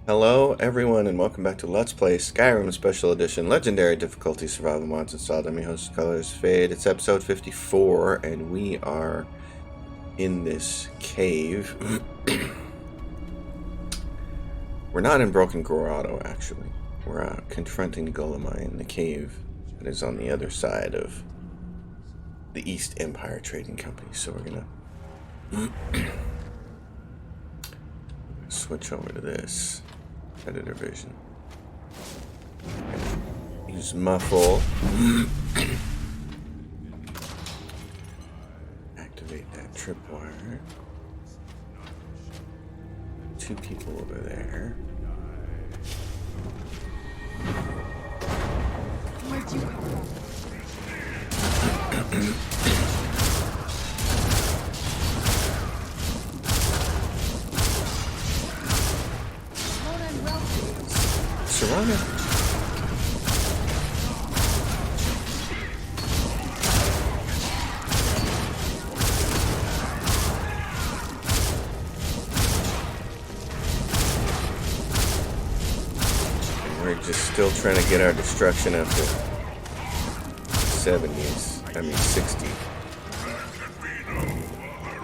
Hello, everyone, and welcome back to Let's Play Skyrim Special Edition Legendary Difficulty Survival Mods installed. I'm your host, Colors Fade. It's episode 54, and we are in this cave. We're not in Broken Grotto, actually. We're confronting Golemai in the cave that is on the other side of the East Empire Trading Company. So we're gonna switch over to this editor vision. Use muffle. Activate that tripwire. Two people over there. Where'd you come from? Serrano. We're just still trying to get our destruction after 70s. I mean 60.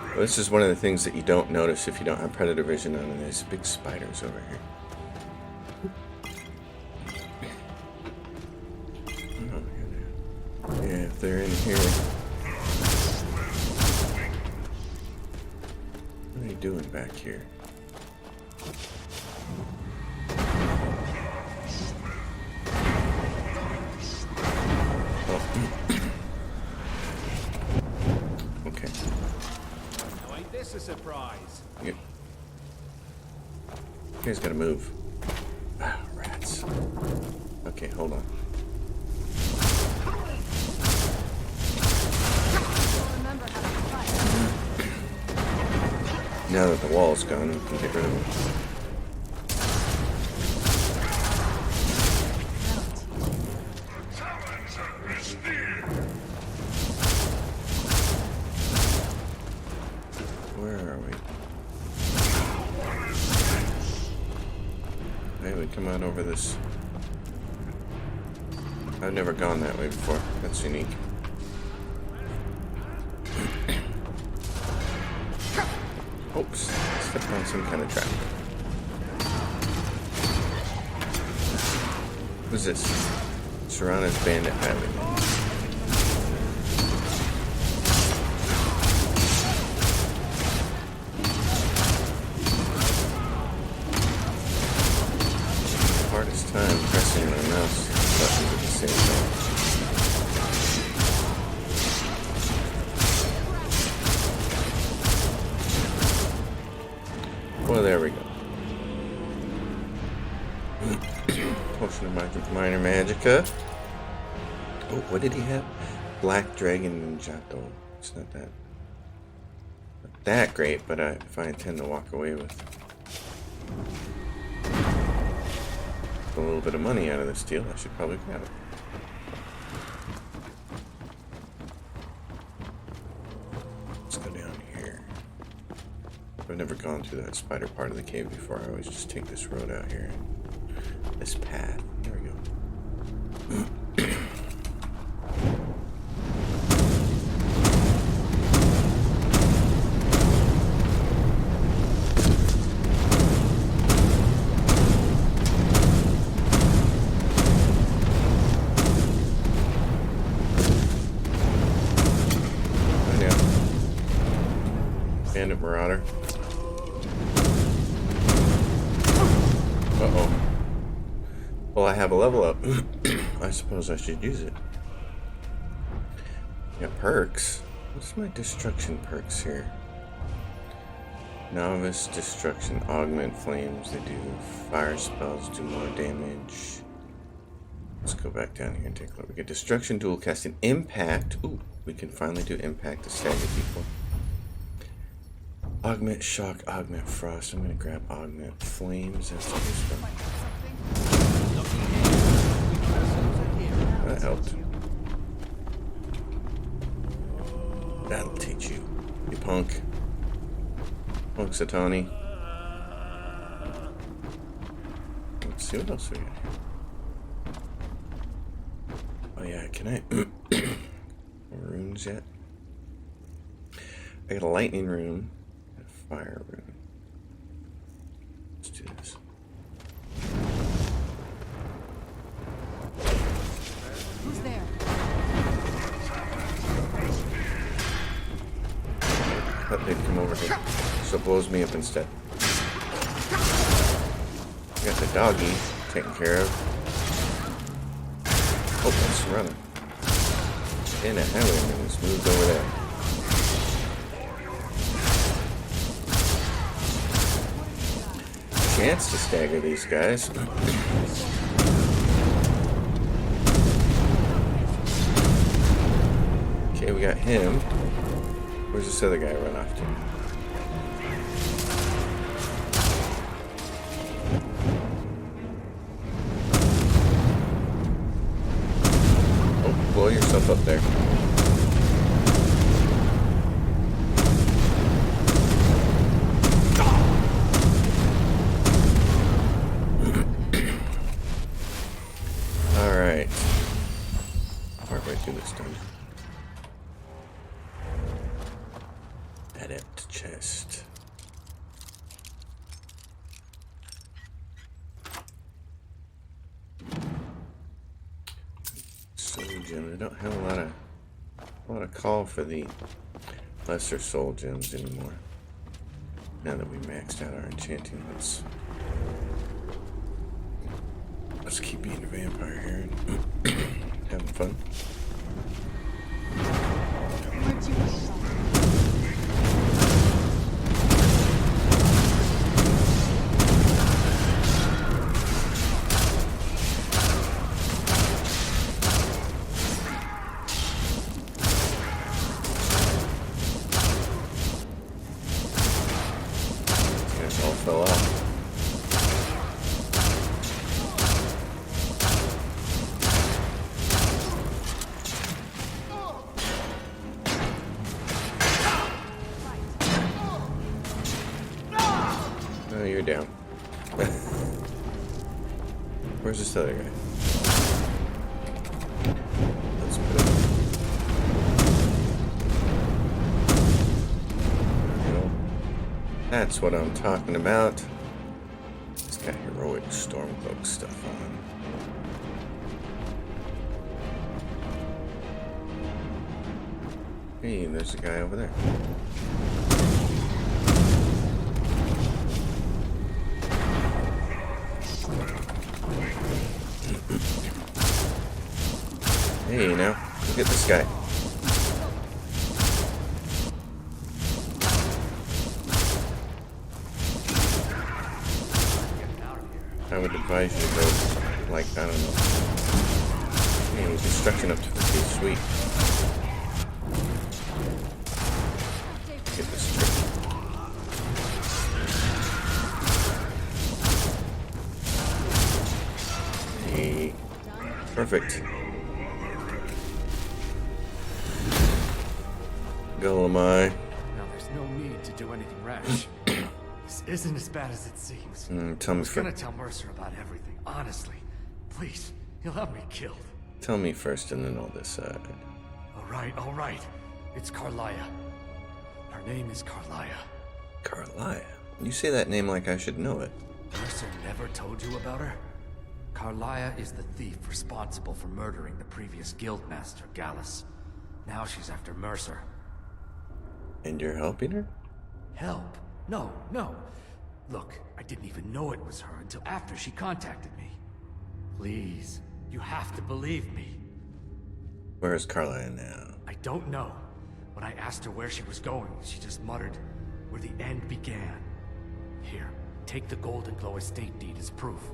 Well, this is one of the things that you don't notice if you don't have predator vision on, and there's big spiders over here. Yeah, if they're in here. What are they doing back here? Oh. Okay. Now ain't this a surprise? You guys gotta move. Ah, rats. Okay, hold on. Now that the wall's gone, we can get rid of it. Where are we? Maybe we come out over this. I've never gone that way before. That's unique. Oops, stepped on some kind of trap. Who's this? Serrano's Bandit Highwayman. Hardest time pressing my mouse buttons at the same time. Well, there we go. Potion of Minor Magica. Oh, what did he have? Black Dragon Ninjato. It's not that great, but if I intend to walk away with a little bit of money out of this deal, I should probably grab it. Let's go down here. I've never gone through that spider part of the cave before. I always just take this road out here. This path. There we go. I know. Bandit Marauder. Uh-oh. Well, I have a level up. I suppose I should use it. Yeah, perks. What's my destruction perks here? Novice destruction, augment flames. They do fire spells, do more damage. Let's go back down here and take a look. We get destruction, dual casting, impact. Ooh, we can finally do impact to stagger people. Augment shock, augment frost. I'm gonna grab augment flames. That's this one. That helped. That'll teach you, you punk. Punk Satani. Let's see what else we got here. Oh yeah, can I runes yet? I got a lightning rune and a fire rune. Let's do this. Who's there? I thought they'd come over here. So it blows me up instead. Got the doggy taken care of. Oh, it's running. And a Highwayman is moved over there. Chance to stagger these guys. Okay, we got him. Where's this other guy run off to? Oh, blow yourself up there. Alright. Where do I do this dungeon? Adept chest. Soul gem. I don't have a lot of call for the lesser soul gems anymore. Now that we maxed out our enchanting, let's keep being a vampire here and having fun. Where'd you go? Fell off. Oh, you're down. Where's this other guy? Let's put him. There we go. That's what I'm talking about. It's got heroic Stormcloak stuff on. Hey, there's a guy over there. Hey, now, look at this guy. I would advise you to go, like, I don't know. Man, construction up to 50 is sweet. Get this trick. Hey. Perfect. Golemai. Now there's no need to do anything rash. This isn't as bad as it seems. Tell me I was gonna tell Mercer about everything, honestly. Please, he'll have me killed. Tell me first and then I'll decide. All right. It's Carlia. Her name is Carlia. Carlia? You say that name like I should know it. Mercer never told you about her? Carlia is the thief responsible for murdering the previous guildmaster, Gallus. Now she's after Mercer. And you're helping her? Help? No. Look, I didn't even know it was her until after she contacted me. Please, you have to believe me. Where's Carlia now? I don't know. When I asked her where she was going, she just muttered, where the end began. Here, take the Golden Glow estate deed as proof.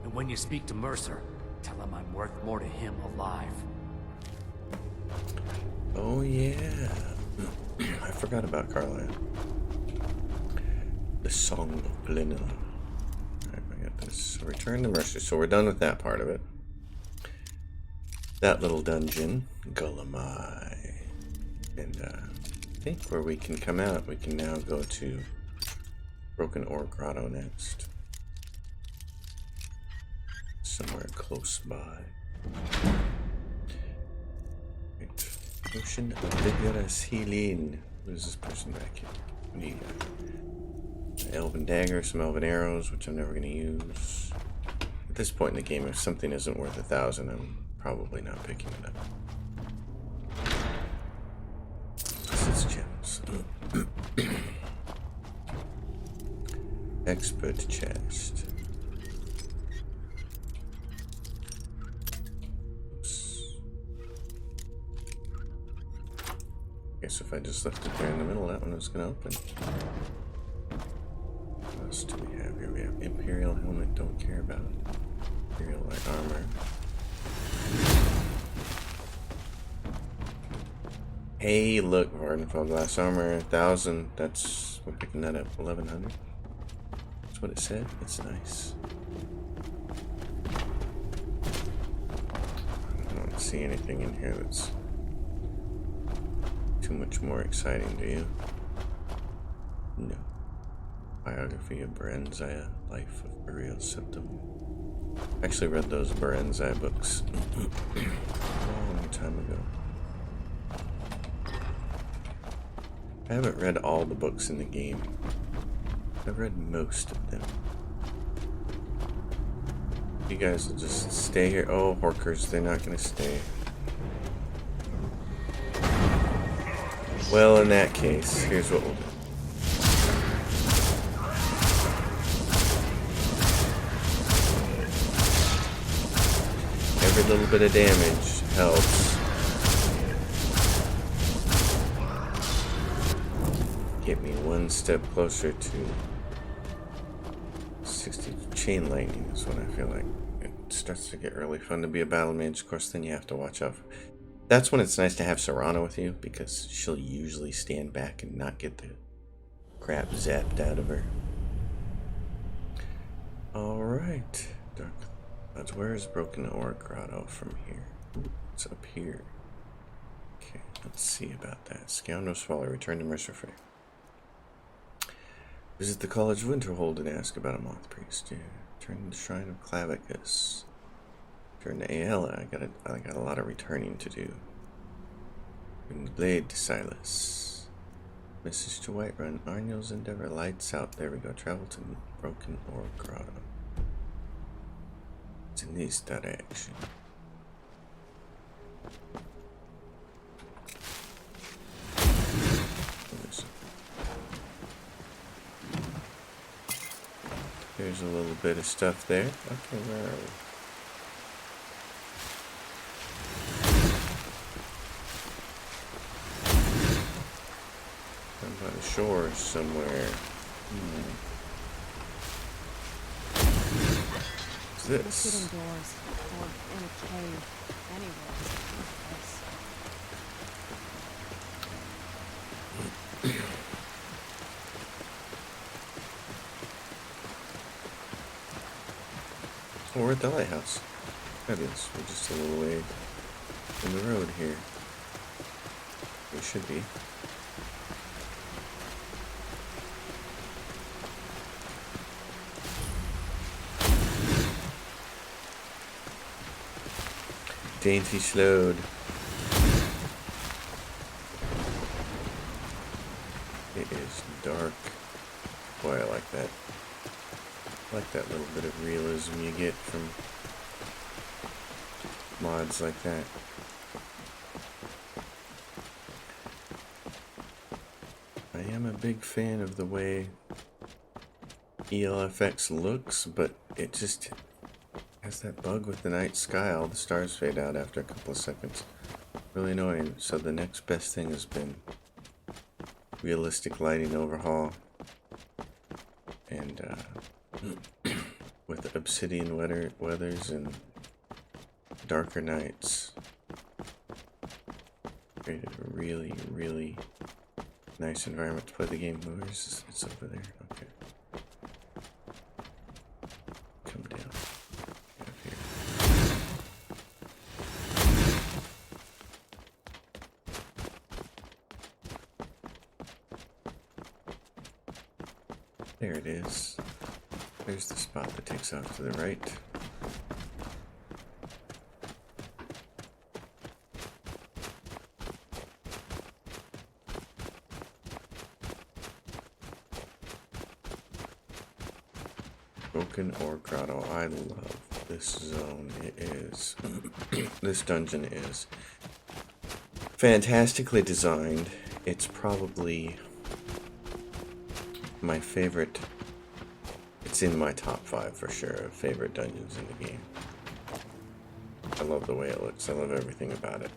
And when you speak to Mercer, tell him I'm worth more to him alive. Oh yeah. I forgot about Carlia. The Song of Glenna. Alright, I got this. Return to Mercer. So we're done with that part of it. That little dungeon. Golemai. And I think where we can come out, we can now go to Broken Ore Grotto next. somewhere close by. Right. Potion of vigorous healing. What is this person back here? What do you got? An elven dagger, some elven arrows, which I'm never going to use. At this point in the game, if something isn't worth 1,000, I'm probably not picking it up. This is gems. Expert chest. Oops. Guess if I just left it there in the middle, that one was going to open. What else do we have here? We have Imperial helmet, don't care about it. Imperial light armor. Hey, look, Vardenfell glass armor, 1,000. That's, we're picking that up, 1,100. That's what it said. It's nice. I don't see anything in here that's too much more exciting, do you? No. Biography of Berenzia, Life of Burial Septum. I actually read those Berenzia books a long time ago. I haven't read all the books in the game. I've read most of them. You guys will just stay here. Oh, Horkers, they're not going to stay. Well, in that case, here's what we'll do. Every little bit of damage helps. Get me one step closer to 60. Chain lightning is when I feel like it starts to get really fun to be a battle mage. Of course, then you have to watch out. That's when it's nice to have Serana with you, because she'll usually stand back and not get the crap zapped out of her. Alright. Dark Clouds. Where is Broken Ore Grotto from here? Ooh, it's up here. Okay, let's see about that. Scoundrel's Folly. Return to Mercer Fair. Visit the College of Winterhold and ask about a moth priest. Yeah. Turn to the Shrine of Clavicus. Turn to Aella. I got a lot of returning to do. Bring the blade to Silas. Message to Whiterun. Arniel's Endeavor. Lights out. There we go. Travel to Broken Ore Grotto. It's in this direction. There's a little bit of stuff there. Okay, where are we? I'm by the shore somewhere. What's this? Hidden doors, or in a cave, anywhere. Oh, we're at the lighthouse. Fabulous. We're just a little way from the road here. We should be. Dainty slowed. It is dark. Boy, I like that. I like that little bit of realism you get from mods like that. I am a big fan of the way ELFX looks, but it just has that bug with the night sky. All the stars fade out after a couple of seconds. Really annoying. So the next best thing has been realistic lighting overhaul. And with obsidian weathers and darker nights, created a really, really nice environment to play the game. Where's it's over there? Okay. Come down. Up here. There it is. There's the spot that takes off to the right. Broken Ore Grotto. I love this zone. It is. This dungeon is fantastically designed. It's probably my favorite. It's in my top 5 for sure of favorite dungeons in the game. I love the way it looks. I love everything about it.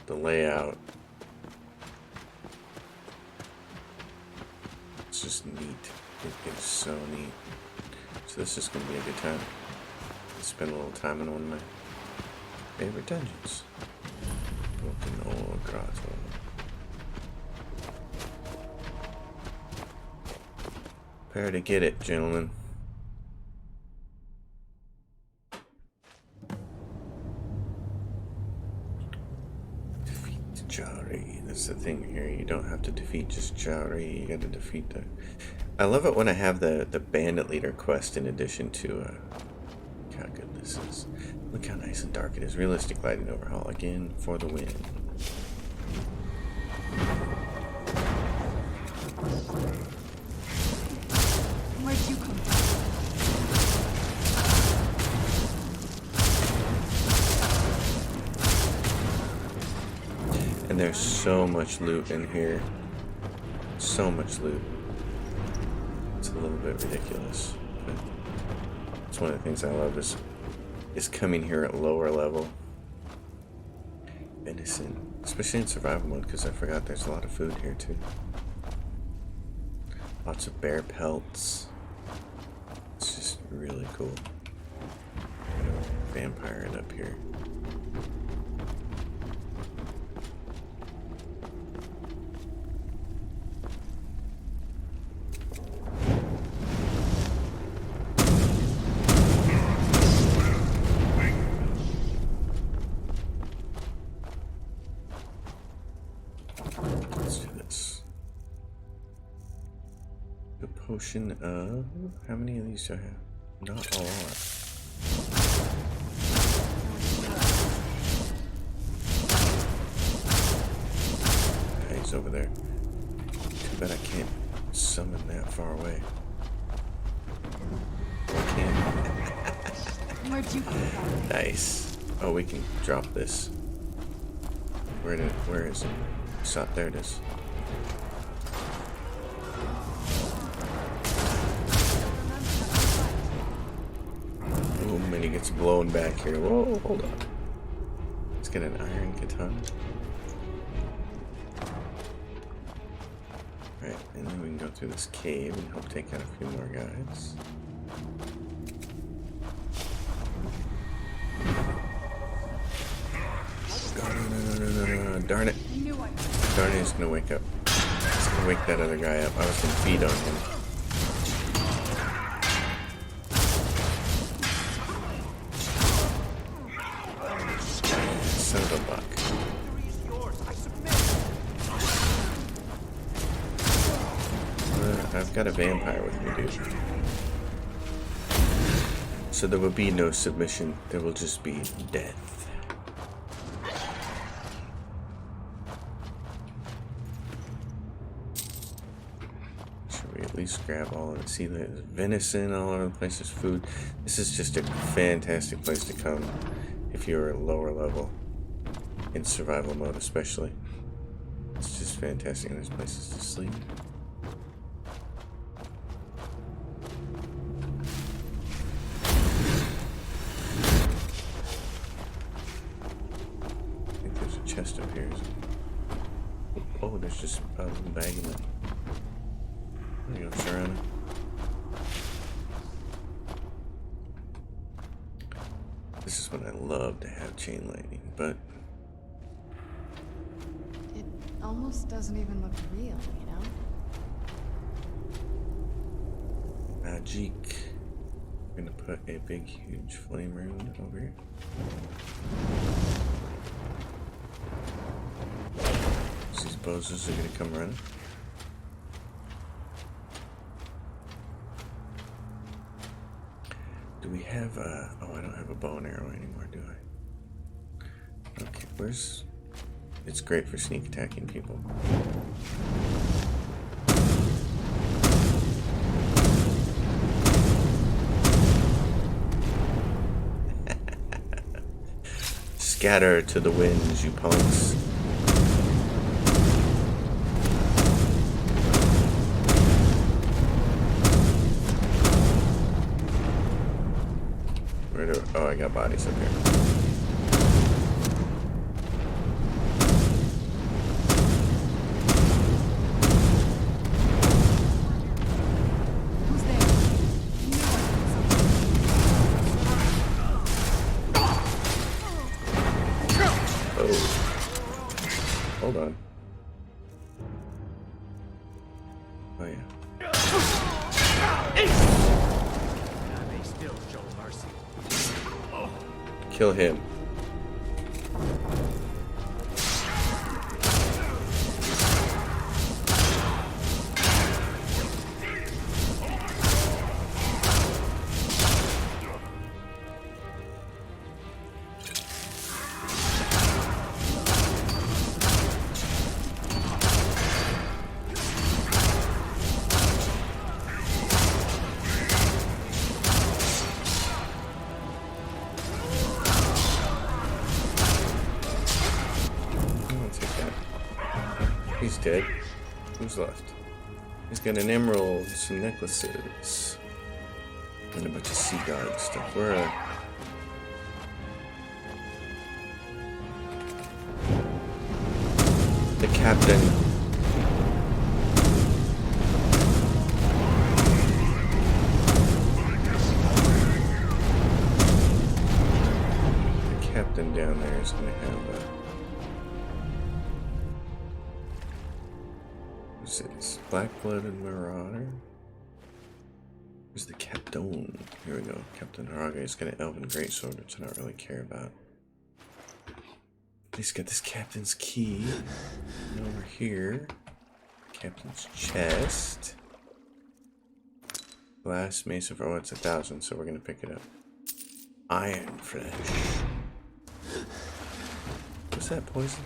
The layout. It's just neat. It is so neat. So this is going to be a good time. Spend a little time in one of my favorite dungeons. Broken Ore Grotto. Prepare to get it, gentlemen. Defeat Jari. That's the thing here. You don't have to defeat just Jari. You got to defeat the... I love it when I have the bandit leader quest in addition to look how good this is. Look how nice and dark it is. Realistic lighting overhaul again for the win. Where'd you come from? And there's so much loot in here. So much loot. It's a little bit ridiculous. But it's one of the things I love is coming here at lower level. Venison. Especially in survival mode, because I forgot there's a lot of food here too. Lots of bear pelts. It's just really cool. Vampire it up here. Let's do this. The potion of... How many of these do I have? Not a lot. Yeah, he's over there. Too bad I can't summon that far away. I can. Where'd you come from? Nice. Oh, we can drop this. Where is it? Stop, there it is. Oh, and he gets blown back here. Whoa, hold on. Let's get an iron katana. Alright, and then we can go through this cave and help take out a few more guys. No, darn it. Darn it, he's gonna wake up. He's gonna wake that other guy up. I was gonna feed on him. Son of a buck. I've got a vampire with me, dude. So there will be no submission. There will just be death. At least grab all of it. See, there's venison all over the place. There's food. This is just a fantastic place to come if you're a lower level in survival mode, especially. It's just fantastic, and there's places to sleep. I think there's a chest up here. Oh, there's just a bag of money. There you go, Sharana. This is what I love to have chain lightning, but It almost doesn't even look real, you know? magic. I'm gonna put a big, huge flame rune over here. These bozos are gonna come running. Do we have oh, I don't have a bow and arrow anymore, do I? Okay, where's... It's great for sneak attacking people. Scatter to the winds, you punks. Where do... Oh, I got bodies up here. Who's there? Oh. Hold on. Oh, yeah. Now they still show mercy. Kill him. He's dead. Who's left? He's got an emerald, some necklaces, and a bunch of sea dog stuff. Where are... The captain. The captain down there is going to have a... It's black-blooded marauder. Where's the captain? Here we go. Captain Haraga is got an elven greatsword, which I don't really care about. He's got this captain's key. And over here, captain's chest. Glass mace of... Oh, it's 1,000, so we're gonna pick it up. Iron flesh. What's that poison?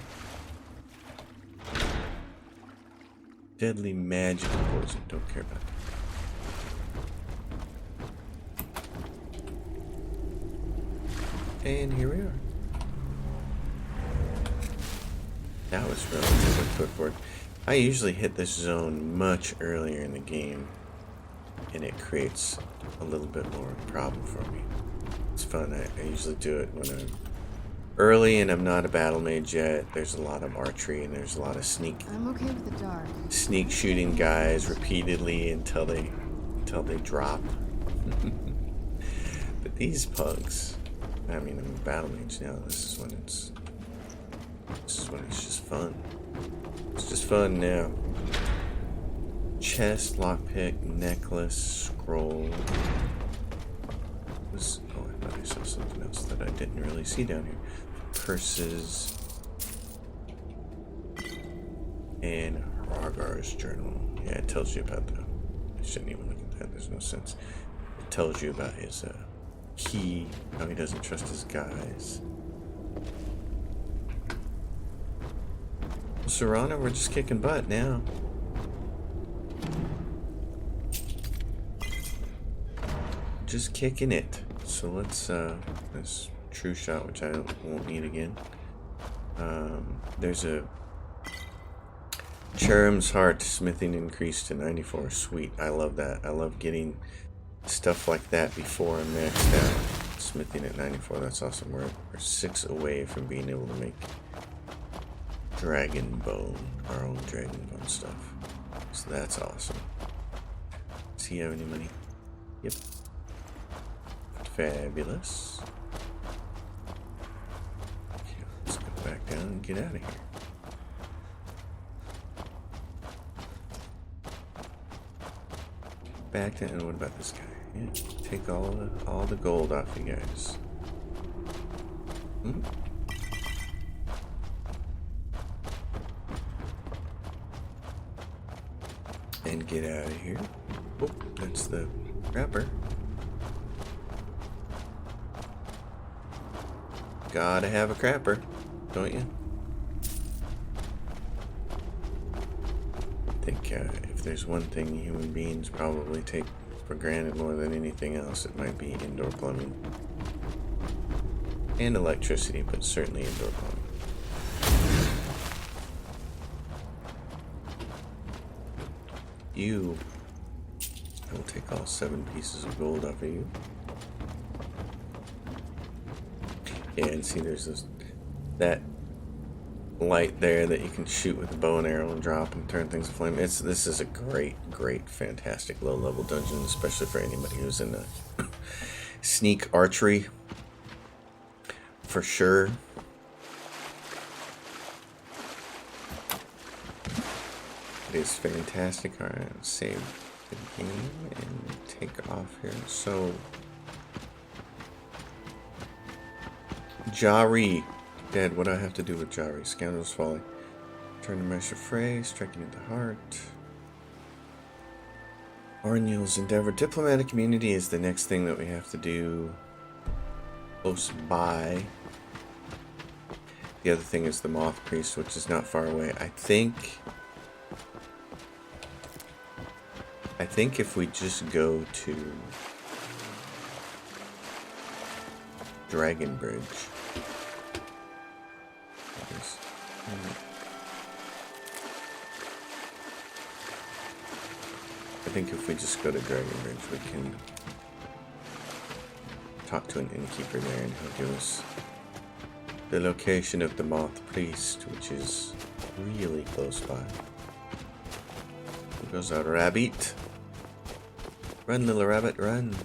Deadly magical poison. Don't care about it. And here we are. That was relatively quick work. I usually hit this zone much earlier in the game, and it creates a little bit more problem for me. It's fun. I usually do it when I'm early and I'm not a battle mage yet. There's a lot of archery and there's a lot of I'm okay with the dark. sneak shooting guys repeatedly until they drop. But these punks, I mean, I'm a battle mage now. This is when it's just fun. It's just fun now. Chest, lockpick, necklace, scroll. Oh, I thought I saw something else that I didn't really see down here. Purses. And Ragar's journal. Yeah, it tells you about the... I shouldn't even look at that. There's no sense. It tells you about his key, how he doesn't trust his guys. Well, Serrano, we're just kicking butt now. Just kicking it. So let's this true shot, which I won't need again. There's a Cherum's Heart smithing increased to 94. Sweet. I love that. I love getting stuff like that before I'm maxed out. Smithing at 94. That's awesome. We're 6 away from being able to make dragon bone, our own dragon bone stuff. So that's awesome. Does he have any money? Yep. Fabulous. Okay, let's go back down and get out of here. Back to, and what about this guy? Yeah, take all the gold off you guys. And get out of here. Oh, that's the wrapper. Gotta have a crapper, don't you? I think if there's one thing human beings probably take for granted more than anything else, it might be indoor plumbing. And electricity, but certainly indoor plumbing. You, I will take all 7 pieces of gold off of you. Yeah, and see, there's that light there that you can shoot with a bow and arrow and drop and turn things aflame. This is a great, fantastic low-level dungeon, especially for anybody who's in sneak archery, for sure. It is fantastic. All right, save the game and take off here. So, Jari. Dead. What do I have to do with Jari? Scoundrel's Folly. Turn to Master Frey, striking at the heart. Orniel's Endeavor. Diplomatic Community is the next thing that we have to do close by. The other thing is the Moth Priest, which is not far away. I think if we just go to Dragon Bridge. I think if we just go to Dragon Bridge, we can talk to an innkeeper there and he'll give us the location of the Moth Priest, which is really close by. There goes our rabbit. Run, little rabbit, run.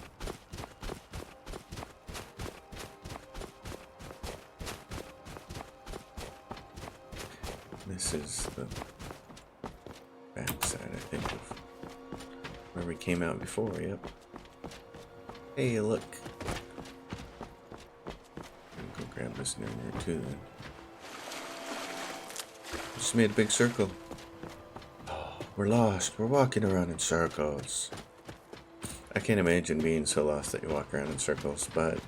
This is the backside, I think, of where we came out before, yep. Hey, look. I'll go grab this near there too, then. Just made a big circle. Oh, we're lost. We're walking around in circles. I can't imagine being so lost that you walk around in circles, but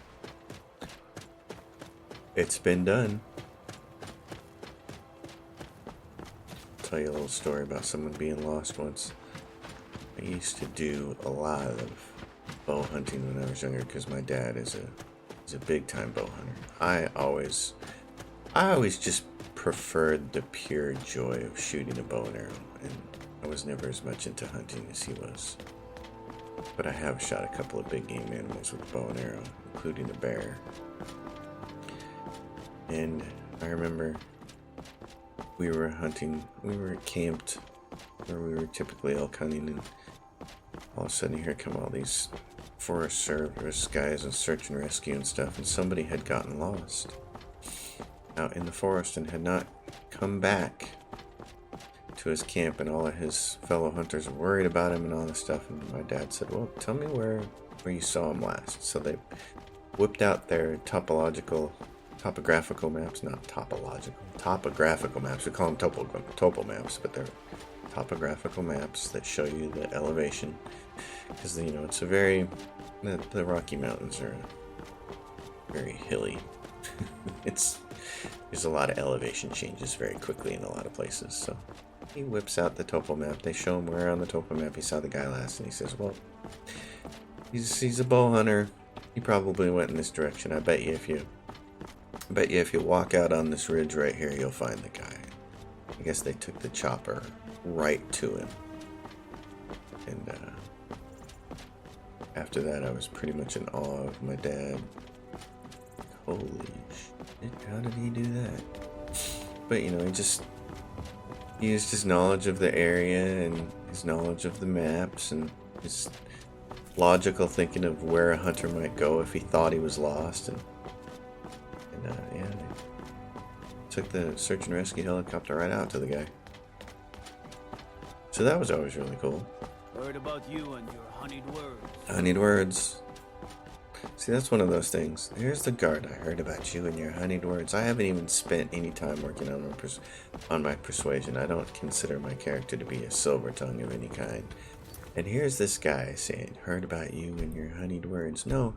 it's been done. Tell you a little story about someone being lost once. I used to do a lot of bow hunting when I was younger because my dad is a big time bow hunter. I always just preferred the pure joy of shooting a bow and arrow, and I was never as much into hunting as he was. But I have shot a couple of big game animals with a bow and arrow, including a bear. And I remember we were hunting, we were camped where we were typically elk hunting, and all of a sudden here come all these Forest Service guys and search and rescue and stuff, and somebody had gotten lost out in the forest and had not come back to his camp, and all of his fellow hunters were worried about him and all this stuff. And my dad said, well, tell me where you saw him last. So they whipped out their topographical maps, not topographical maps. We call them topo maps, but they're topographical maps that show you the elevation, because it's the Rocky Mountains are very hilly. There's a lot of elevation changes very quickly in a lot of places. So he whips out the topo map. They show him where on the topo map he saw the guy last, and he says, well, he's a bow hunter. He probably went in this direction. I bet you if you walk out on this ridge right here, you'll find the guy. I guess they took the chopper right to him. And after that, I was pretty much in awe of my dad. Holy shit, how did he do that? But, he used his knowledge of the area and his knowledge of the maps and his logical thinking of where a hunter might go if he thought he was lost. And they took the search and rescue helicopter right out to the guy. So that was always really cool. Heard about you and your honeyed words. Honeyed words. See, that's one of those things. Here's the guard. I heard about you and your honeyed words. I haven't even spent any time working on my persuasion. I don't consider my character to be a silver tongue of any kind. And here's this guy saying, heard about you and your honeyed words. No.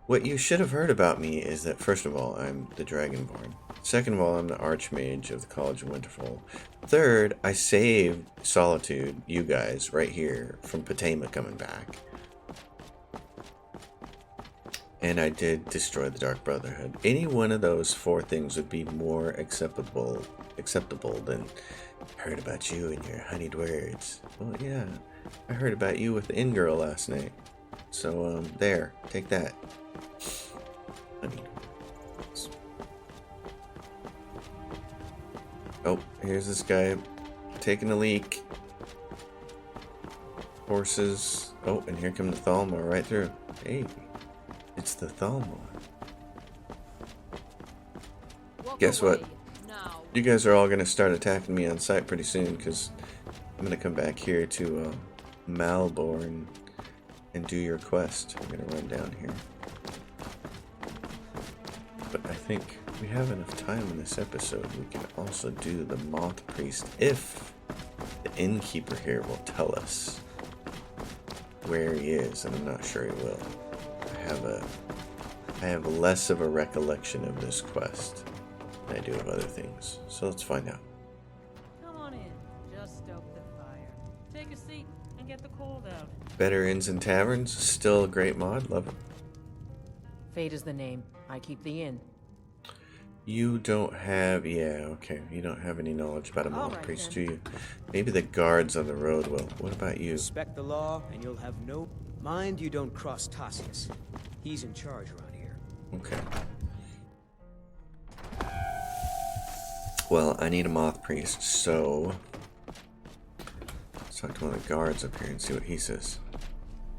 What you should have heard about me is that, first of all, I'm the Dragonborn. Second of all, I'm the Archmage of the College of Winterfell. Third, I saved Solitude, you guys, right here, from Potema coming back. And I did destroy the Dark Brotherhood. Any one of those 4 things would be more acceptable than heard about you and your honeyed words. Well, yeah, I heard about you with the in-girl last night. So, there, take that. Honeyed words. Oh, here's this guy taking a leak. Horses. Oh, and here come the Thalmor right through. Hey, it's the Thalmor. Guess what? You guys are all going to start attacking me on sight pretty soon, because I'm going to come back here to Malbor and do your quest. I'm going to run down here. But I think we have enough time in this episode. We can also do the Moth Priest if the innkeeper here will tell us where he is, and I'm not sure he will. I have less of a recollection of this quest than I do of other things. So let's find out. Come on in. Just stoke the fire. Take a seat and get the cold out. Better Inns and Taverns, still a great mod, love it. Fate is the name. I keep the inn. You don't have, yeah, okay. You don't have any knowledge about a All Moth right, Priest, then. do you? Maybe the guards on the road will. What about you? Respect the law, and you'll have no... Mind you don't cross Tassius. He's in charge around here. Okay. Well, I need a Moth Priest, so let's talk to one of the guards up here and see what he says.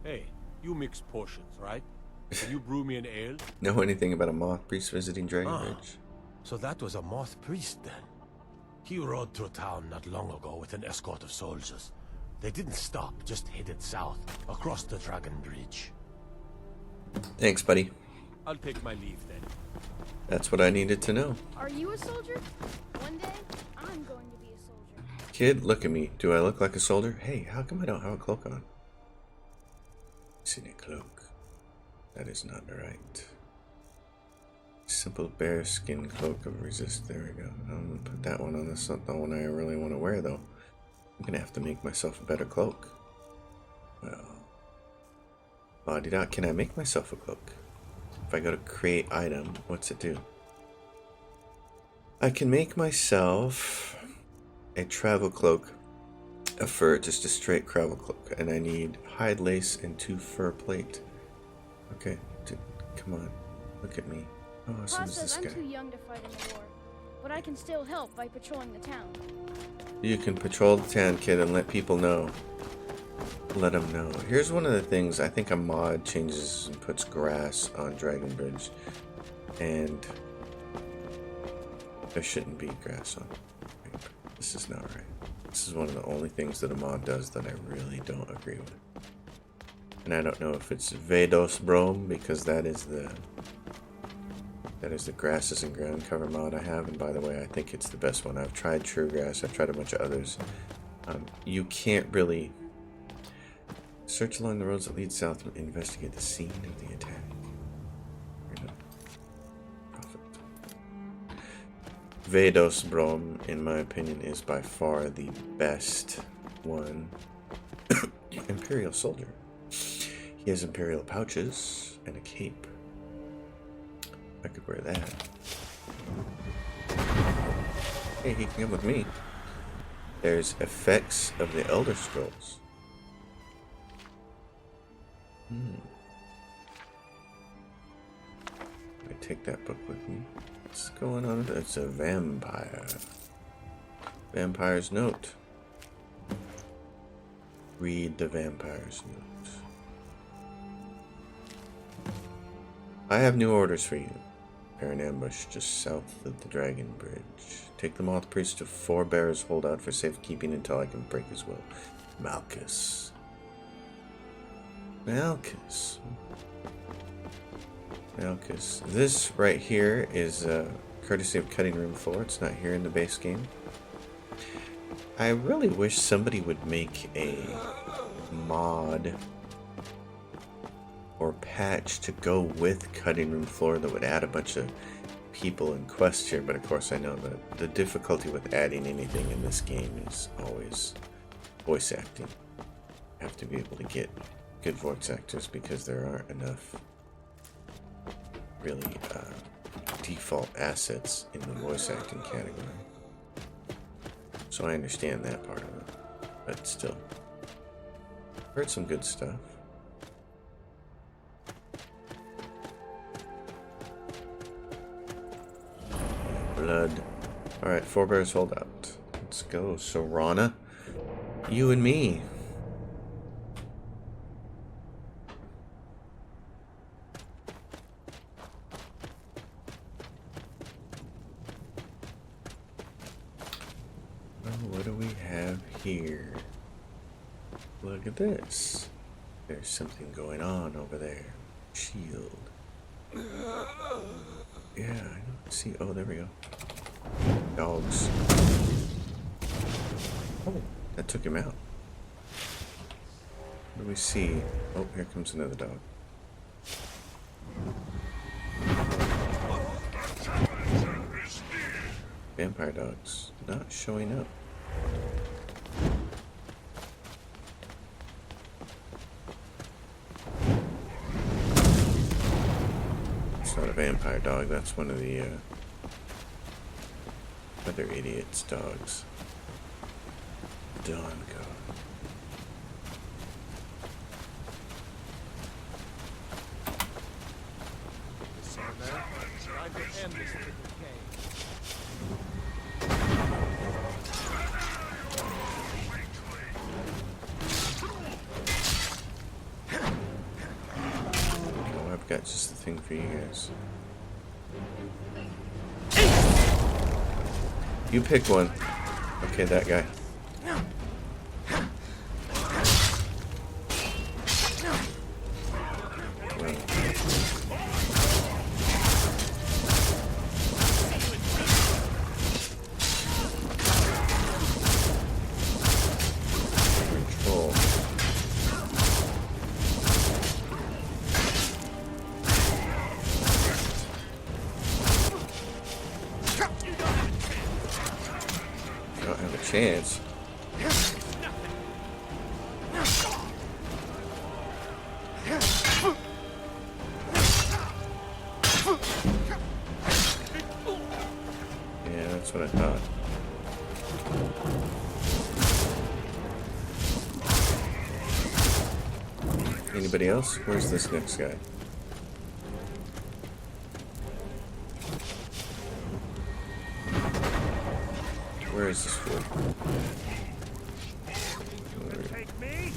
Hey, you mix potions, right? Can you brew me an ale? Know anything about a Moth Priest visiting Dragonbridge? So that was a moth priest then. He rode through town not long ago with an escort of soldiers. They didn't stop, just headed south, across the Dragon Bridge. Thanks, buddy. I'll take my leave then. That's what I needed to know. Are you a soldier? One day, I'm going to be a soldier. Kid, look at me. Do I look like a soldier? Hey, how come I don't have a cloak on? See a cloak. That is not right. Simple bearskin cloak of resist. There we go. I'm gonna put that one on. That's not the one I really want to wear, though. I'm gonna have to make myself a better cloak. Well, can I make myself a cloak? If I go to create item, what's it do? I can make myself a travel cloak, a fur, just a straight travel cloak, and I need hide lace and 2 fur plate. Okay, come on, look at me. How awesome Pa is this says guy? I'm too young to fight in the war, but I can still help by patrolling the town. You can patrol the town, kid, and let people know. Let them know. Here's one of the things. I think a mod changes and puts grass on Dragonbridge, and there shouldn't be grass on. This is not right. This is one of the only things that a mod does that I really don't agree with. And I don't know if it's Vedos Brom, because that is the grasses and ground cover mod I have. And by the way, I think it's the best one. I've tried True Grass. I've tried a bunch of others. You can't really search along the roads that lead south and investigate the scene of the attack. Perfect. Vedos Brom, in my opinion, is by far the best one. Imperial Soldier. He has Imperial pouches and a cape. I could wear that. Hey, he can come with me. There's effects of the Elder Scrolls. I take that book with me. What's going on? It's a vampire. Vampire's note. Read the vampire's note. I have new orders for you. Prepare an ambush just south of the Dragon Bridge. Take the Moth Priest to 4 bears. Hold out for safekeeping until I can break his will. Malchus. Malchus. Malchus. This right here is courtesy of Cutting Room Floor. It's not here in the base game. I really wish somebody would make a mod or patch to go with Cutting Room Floor that would add a bunch of people and quests here, but of course I know that the difficulty with adding anything in this game is always voice acting. You have to be able to get good voice actors because there aren't enough really default assets in the voice acting category. So I understand that part of it. But still. Heard some good stuff. Blood. Alright, forebears hold out. Let's go, Sorana. You and me. Well, what do we have here? Look at this. There's something going on over there. Shield. Yeah, I don't see. Oh, there we go. Dogs. Oh, that took him out. What do we see? Oh, here comes another dog. Vampire dogs not showing up. It's not a vampire dog, that's one of the other idiot's dogs. Dawn God. Oh, I've got just the thing for you guys. You pick one. Okay, that guy. Control. Don't have a chance. Yeah, that's what I thought. Anybody else? Where's this next guy? Where is this fool? Take me?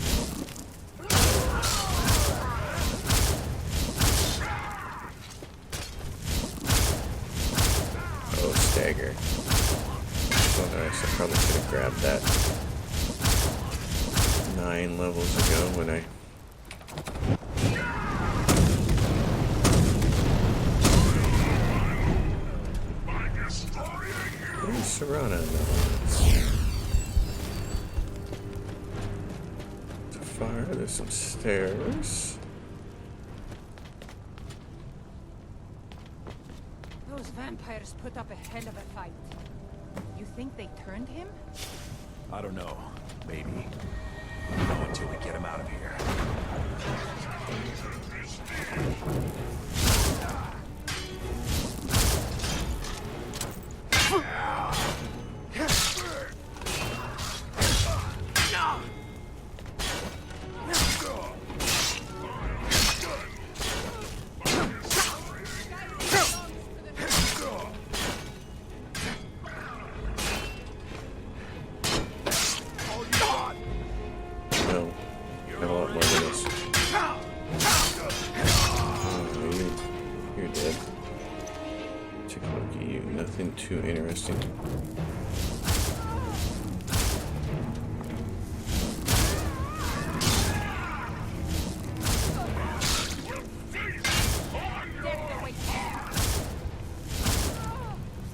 Oh, stagger. Oh, nice. I probably should have grabbed that 9 levels ago when I... Where's Serana now? To fire, there's some stairs. Those vampires put up a hell of a fight. You think they turned him? I don't know. Maybe. Not until we get him out of here. No. Got a lot more than this. Oh, you're dead. Take a look at you. Nothing too interesting.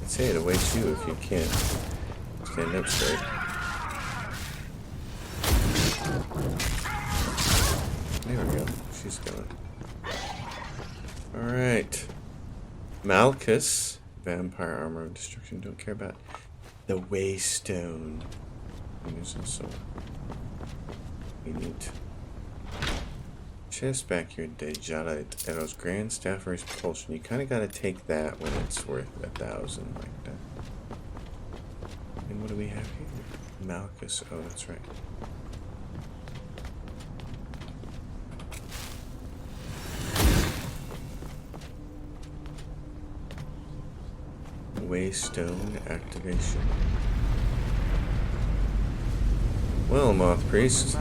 I'd say it awaits you if you can't stand up straight. There we go. She's going. Alright. Malchus. Vampire armor of destruction. Don't care about the Waystone. And there's also a neat chest back here, Dejalit Eros Grand Staff Race Propulsion. You kind of got to take that when it's worth 1,000 like that. And what do we have here? Malchus. Oh, that's right. Waystone activation. Well, Moth Priest.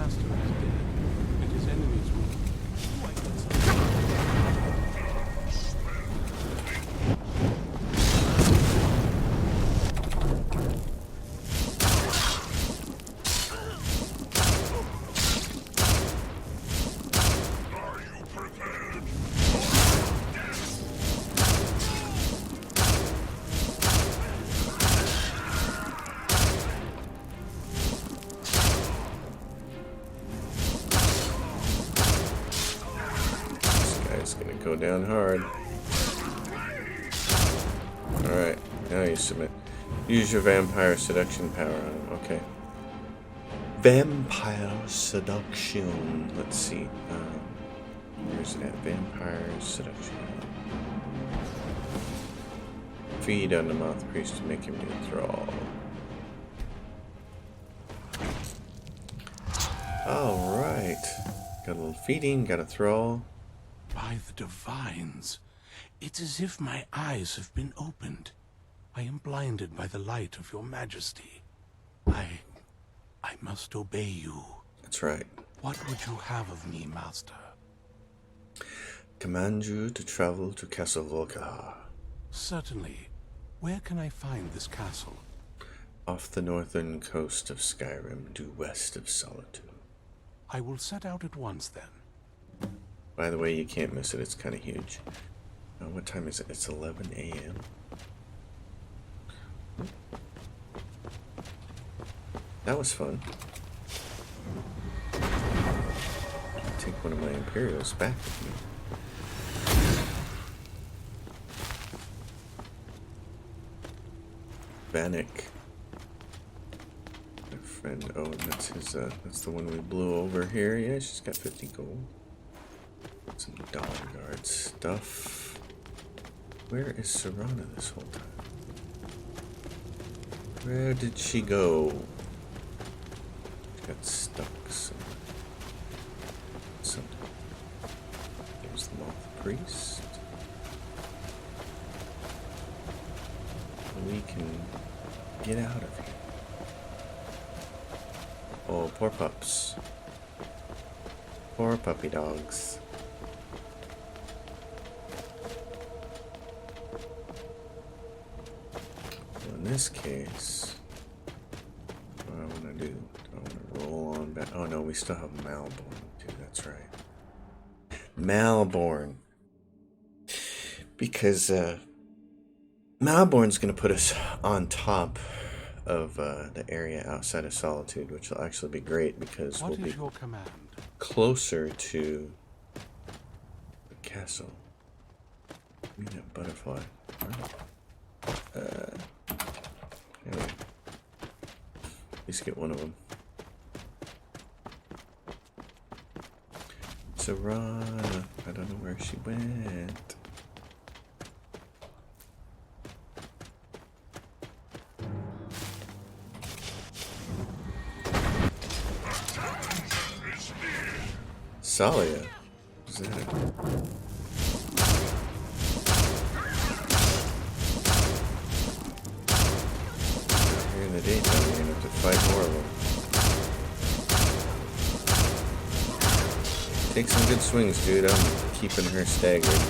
Go down hard. Alright, now you submit. Use your vampire seduction power on him. Okay. Vampire seduction. Let's see. Where's that? Vampire seduction. Feed on the Moth Priest to make him your thrall. Alright. Got a little feeding, got a thrall. By the divines, it's as if my eyes have been opened. I am blinded by the light of your majesty. I must obey you. That's right. What would you have of me, master? Command you to travel to Castle Volkihar. Certainly. Where can I find this castle? Off the northern coast of Skyrim, due west of Solitude. I will set out at once then. By the way, you can't miss it. It's kind of huge. What time is it? It's 11 a.m. That was fun. I'll take one of my Imperials back with me. Vanek. My friend. Oh, that's his. That's the one we blew over here. Yeah, she's got 50 gold. Some Dawnguard stuff. Where is Serana this whole time? Where did she go? She got stuck somewhere. Something. There's the Moth Priest. We can get out of here. Oh, poor pups. Poor puppy dogs. In this case, what I want to do, I want to roll on back. Oh no, we still have Malborn too. That's right, Malborn, because Malborn's going to put us on top of the area outside of Solitude, which will actually be great because What we'll is be your command? closer to the castle. Give me that butterfly. Anyway, at least get one of them. Serana, I don't know where she went. Salia? Who's that? In the daytime, you're gonna have to fight more of them. Take some good swings, dude. I'm keeping her staggered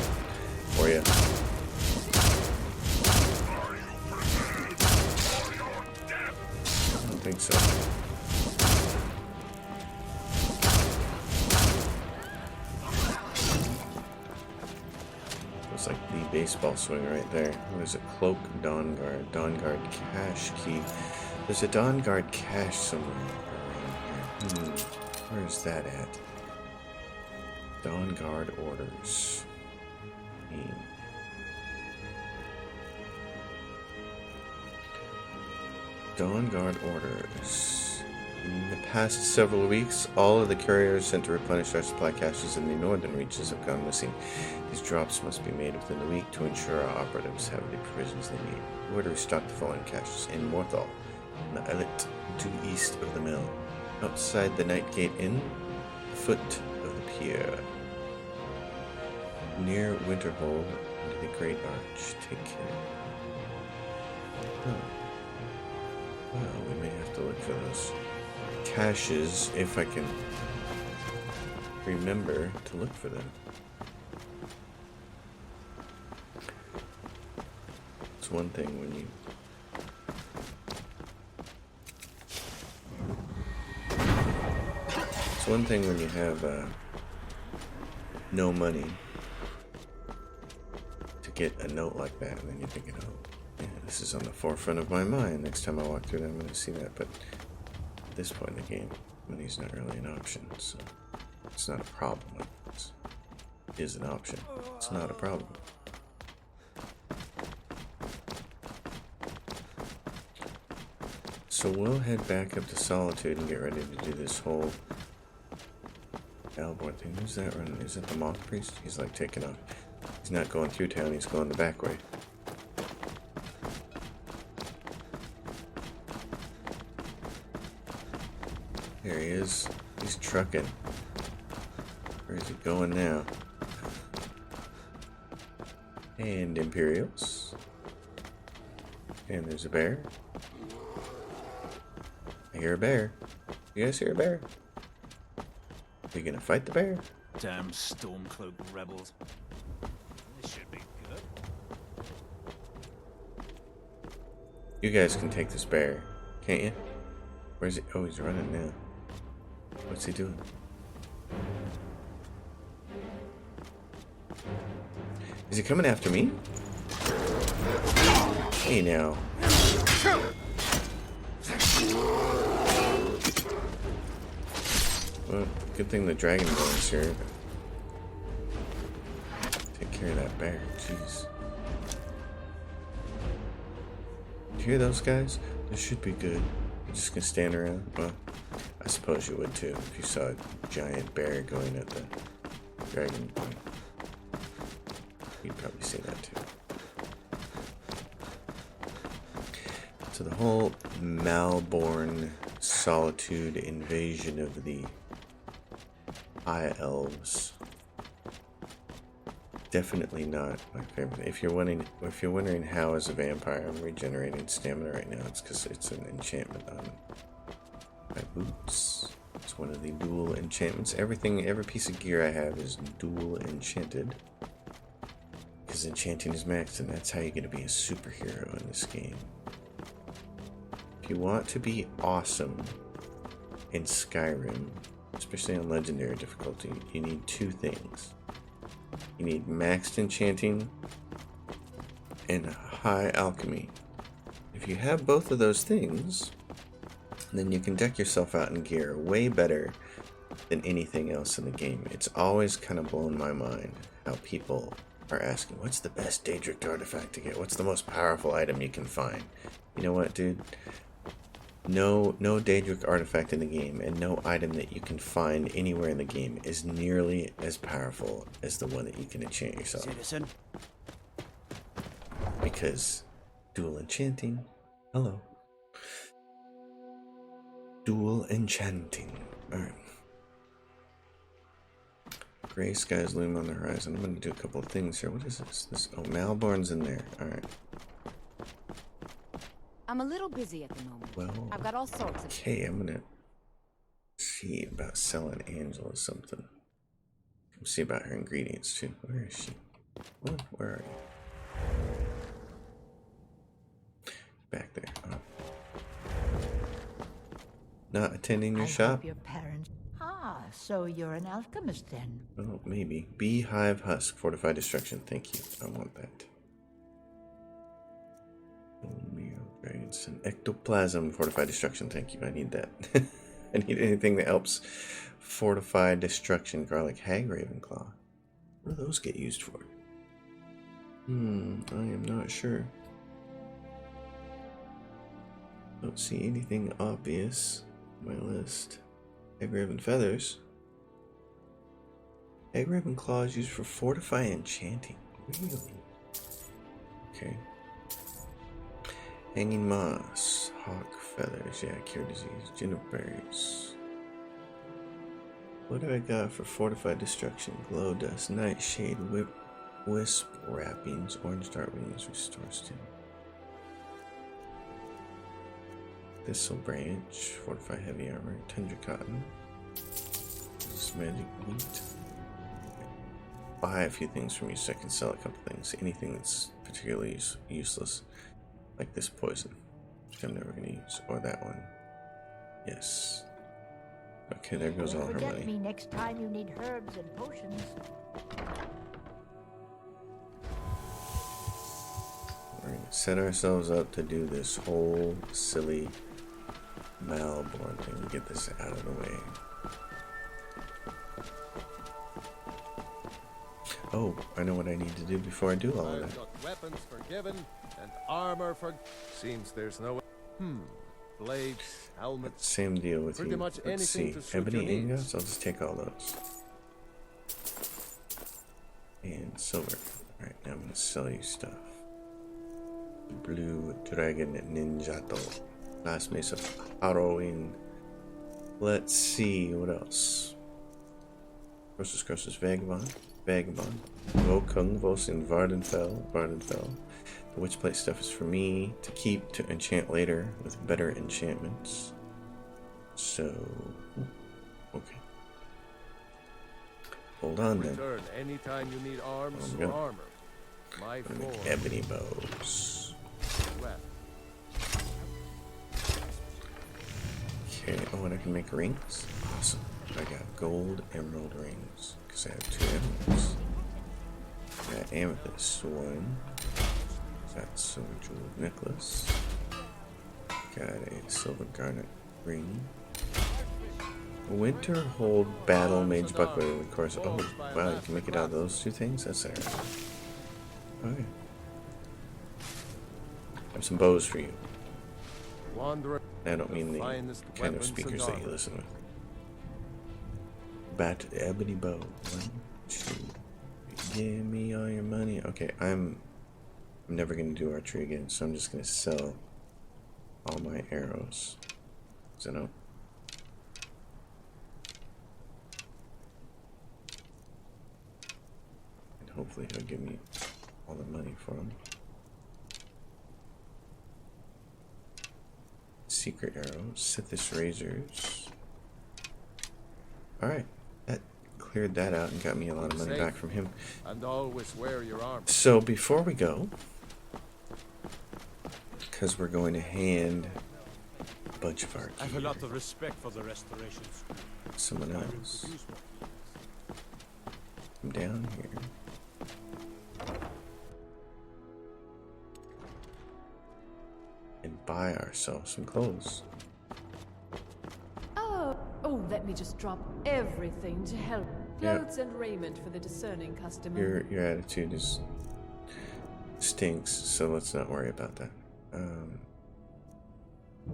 for you. I don't think so. It's like the baseball swing right there. What is it? Cloak, Dawnguard. Dawnguard cache key. There's a Dawnguard cache somewhere around here. Where's that at? Dawnguard orders. Dawnguard orders. In the past several weeks, all of the couriers sent to replenish our supply caches in the northern reaches have gone missing. These drops must be made within the week to ensure our operatives have the provisions they need. We're to restock the following caches in Morthal, on the islet due east of the mill, outside the Nightgate Inn, foot of the pier, near Winterhold, and the Great Arch. Take care. Oh. Well, we may have to look for those caches if I can remember to look for them. It's one thing when you have no money to get a note like that, and then you're thinking, oh, yeah, this is on the forefront of my mind. Next time I walk through there, I'm going to see that. But at this point in the game, money's not really an option, so it's not a problem. It is an option. It's not a problem. So we'll head back up to Solitude and get ready to do this whole Alborn thing. Who's that running? Is it the Moth Priest? He's like taking off. He's not going through town, he's going the back way. There he is. He's trucking. Where is he going now? And Imperials. And there's a bear. I hear a bear. You guys hear a bear? Are you gonna fight the bear? Damn Stormcloak rebels. This should be good. You guys can take this bear, can't you? Where's he? Oh, he's running now. What's he doing? Is he coming after me? Hey now. Well, good thing the dragon bone's here. Take care of that bear. Jeez. You hear those guys? This should be good. You're just gonna stand around? Well, I suppose you would too if you saw a giant bear going at the dragon bone. You'd probably see that too. So the whole Malborn Solitude invasion of the High Elves, definitely not my favorite. If you're wondering how as a vampire I'm regenerating stamina right now, it's because it's an enchantment on my boots. It's one of the dual enchantments. Every piece of gear I have is dual enchanted. Because enchanting is maxed, and that's how you get to be a superhero in this game. If you want to be awesome in Skyrim, especially on legendary difficulty, you need two things. You need maxed enchanting and high alchemy. If you have both of those things, then you can deck yourself out in gear way better than anything else in the game. It's always kind of blown my mind how people are asking, what's the best Daedric artifact to get? What's the most powerful item you can find? You know what, dude? No Daedric artifact in the game and no item that you can find anywhere in the game is nearly as powerful as the one that you can enchant yourself. Citizen. Because dual enchanting. Hello. Dual enchanting. Alright. Gray skies loom on the horizon. I'm going to do a couple of things here. What is this? Oh, Malborn's in there. Alright. I'm a little busy at the moment. Well, I've got all sorts of... Okay, I'm going to see about selling Angela something. We'll see about her ingredients, too. Where is she? Oh, where are you? Back there. Oh. Not attending your shop? Hope your parents... Ah, so you're an alchemist then? Oh, maybe. Beehive husk, fortified destruction. Thank you. I want that. Dragons and ectoplasm, fortified destruction. Thank you. I need that. I need anything that helps fortify destruction. Garlic hag Ravenclaw. What do those get used for? I am not sure. Don't see anything obvious. My list. Egg raven feathers. Egg raven claws used for fortify enchanting. Really? Okay. Hanging moss. Hawk feathers. Yeah, cure disease. Gingerberries. What do I got for fortified destruction? Glow dust. Nightshade. Wisp wrappings. Orange dart wings. Restore stim. Thistle branch. Fortify heavy armor. Tundra cotton. This magic wheat. Buy a few things from you so I can sell a couple things. Anything that's particularly useless, like this poison, which I'm never going to use, or that one. Yes. Okay, there goes all her Forget money. me next time you need herbs and potions. We're going to set ourselves up to do this whole silly Malborn thing and get this out of the way. Oh, I know what I need to do before I do all of that. I've got weapons forgiven and armor for. Seems there's no. Blades, helmets. Same deal with Pretty you. much Let's see. anything to suit Ebony your needs. ingots? I'll just take all those. And silver. Alright, now I'm going to sell you stuff. Blue Dragon Ninjato. Last Mace of Harrowing. Let's see, what else? Crosses Vagabond. Vagabond. Vokung Vos in Vardenfell. The Witchplate stuff is for me to keep to enchant later with better enchantments. So, okay. Hold on then. Return anytime you need arms I'm or gonna- armor. My I'm gonna floor. make ebony bows. Left. Okay, oh, and I can make rings? Awesome. I got gold emerald rings, because I have 2 emeralds. Got amethyst one. Got silver jeweled necklace. Got a silver garnet ring. Winter hold battle mage buckler, of course. Oh, wow, you can make it out of those 2 things? That's alright. Okay. I have some bows for you. Wanderer. I don't mean the finest kind of weapons speakers and that you armor. listen with. Bat ebony bow. 1, 2. Give me all your money. Okay, I'm never gonna do archery again, so I'm just gonna sell all my arrows. So no. And hopefully he'll give me all the money for them. Secret arrows, Sithis razors. Alright, that cleared that out and got me a lot of money back from him. And always wear your armor. So before we go, because we're going to hand a bunch of our I have gear a lot of respect for the restoration school. to someone else. Come down here. And buy ourselves some clothes. Oh, let me just drop everything to help. Yeah. Clothes and raiment for the discerning customer. Your attitude is stinks, so let's not worry about that.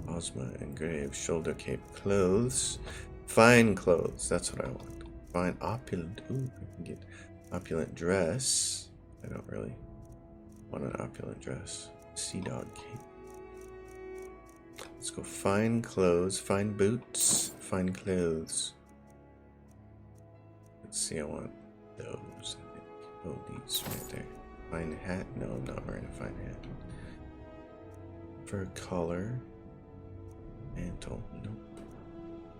Ozma engraved shoulder cape clothes. Fine clothes, that's what I want. Fine opulent. Ooh, I can get opulent dress. I don't really want an opulent dress. Sea dog cape. Let's go fine clothes, fine boots, fine clothes. Let's see, I want those, I think. Oh, these right there. Fine hat? No, I'm not wearing a fine hat. Fur collar. Mantle. Nope.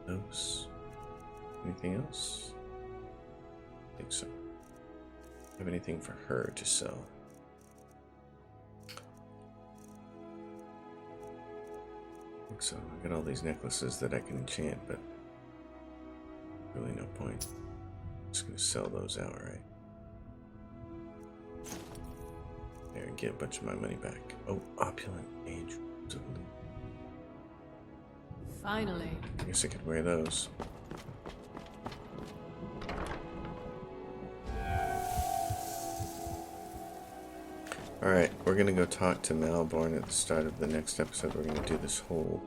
Those. Anything else? I think so. Have anything for her to sell? I think so. I got all these necklaces that I can enchant, but really no point. I'm just gonna sell those outright. There, and get a bunch of my money back. Oh, opulent age. Finally. I guess I could wear those. Alright, we're gonna go talk to Malborn at the start of the next episode. We're gonna do this whole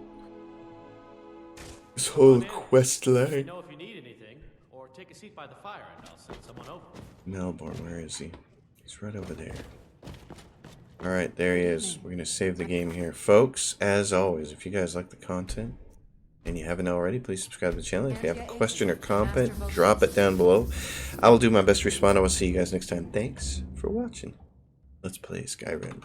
This whole quest Let me line. know if you need anything, or take a seat by the fire and I'll send someone over. Melbourne, where is he? He's right over there. Alright, there he is. We're going to save the game here. Folks, as always, if you guys like the content, and you haven't already, please subscribe to the channel. If you have a question or comment, drop it down below. I will do my best to respond. I will see you guys next time. Thanks for watching. Let's play Skyrim.